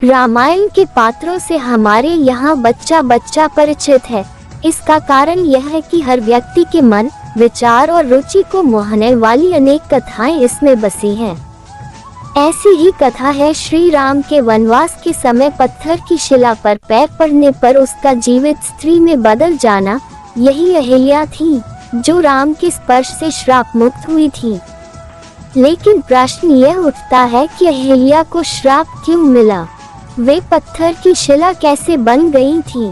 रामायण के पात्रों से हमारे यहाँ बच्चा बच्चा परिचित है। इसका कारण यह है कि हर व्यक्ति के मन, विचार और रुचि को मोहने वाली अनेक कथाएं इसमें बसी हैं। ऐसी ही कथा है श्री राम के वनवास के समय पत्थर की शिला पर पैर पड़ने पर उसका जीवित स्त्री में बदल जाना। यही अहिल्या थी जो राम के स्पर्श से श्राप मुक्त हुई थी। लेकिन प्रश्न यह उठता है कि अहिल्या को श्राप क्यों मिला? वे पत्थर की शिला कैसे बन गई थी?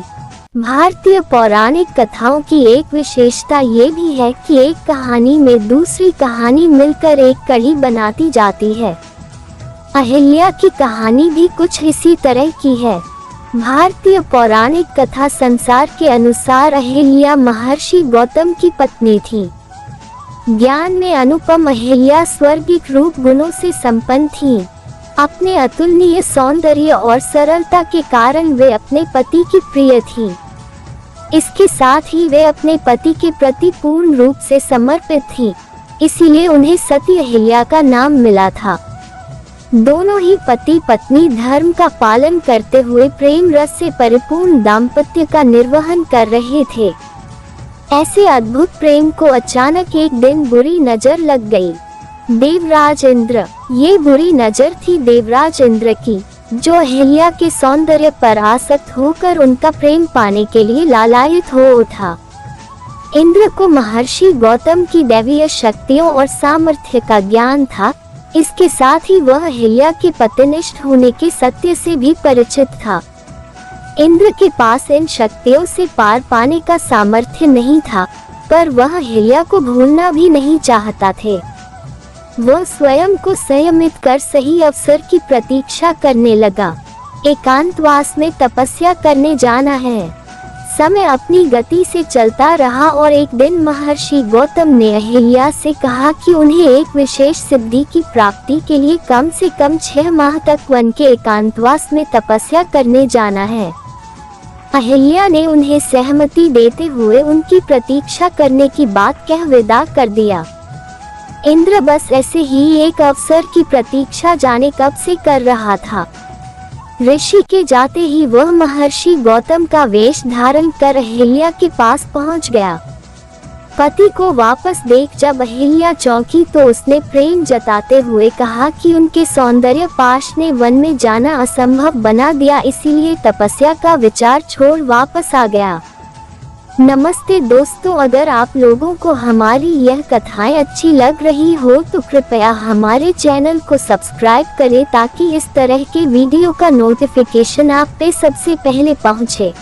भारतीय पौराणिक कथाओं की एक विशेषता ये भी है कि एक कहानी में दूसरी कहानी मिलकर एक कड़ी बनाती जाती है। अहिल्या की कहानी भी कुछ इसी तरह की है। भारतीय पौराणिक कथा संसार के अनुसार अहिल्या महर्षि गौतम की पत्नी थी। ज्ञान में अनुपम अहिल्या स्वर्गिक रूप गुणों से संपन्न थी। अपने अतुलनीय सौंदर्य और सरलता के कारण वे अपने पति की प्रिय थी। इसके साथ ही वे अपने पति के प्रति पूर्ण रूप से समर्पित थी, इसीलिए उन्हें सती अहिल्या का नाम मिला था। दोनों ही पति पत्नी धर्म का पालन करते हुए प्रेम रस से परिपूर्ण दाम्पत्य का निर्वहन कर रहे थे। ऐसे अद्भुत प्रेम को अचानक एक दिन बुरी नजर लग गई। देवराज इंद्र, ये बुरी नजर थी देवराज इंद्र की, जो अहिल्या के सौंदर्य पर आसक्त होकर उनका प्रेम पाने के लिए लालायित हो उठा। इंद्र को महर्षि गौतम की दैवीय शक्तियों और सामर्थ्य का ज्ञान था। इसके साथ ही वह अहिल्या के पतिनिष्ठ होने के सत्य से भी परिचित था। इंद्र के पास इन शक्तियों से पार पाने का सामर्थ्य नहीं था, पर वह अहिल्या को भूलना भी नहीं चाहता थे। वह स्वयं को संयमित कर सही अवसर की प्रतीक्षा करने लगा। एकांतवास में तपस्या करने जाना है। समय अपनी गति से चलता रहा और एक दिन महर्षि गौतम ने अहिल्या से कहा कि उन्हें एक विशेष सिद्धि की प्राप्ति के लिए कम से कम 6 माह तक वन के एकांतवास में तपस्या करने जाना है। अहिल्या ने उन्हें सहमति देते हुए उनकी प्रतीक्षा करने की बात कह विदा कर दिया। इंद्र बस ऐसे ही एक अवसर की प्रतीक्षा जाने कब से कर रहा था। ऋषि के जाते ही वह महर्षि गौतम का वेश धारण कर अहिल्या के पास पहुंच गया। पति को वापस देख जब अहिल्या चौंकी तो उसने प्रेम जताते हुए कहा कि उनके सौंदर्य पाश ने वन में जाना असंभव बना दिया, इसीलिए तपस्या का विचार छोड़ वापस आ गया। नमस्ते दोस्तों, अगर आप लोगों को हमारी यह कथाएं अच्छी लग रही हो तो कृपया हमारे चैनल को सब्सक्राइब करें ताकि इस तरह के वीडियो का नोटिफिकेशन आप पे सबसे पहले पहुंचे।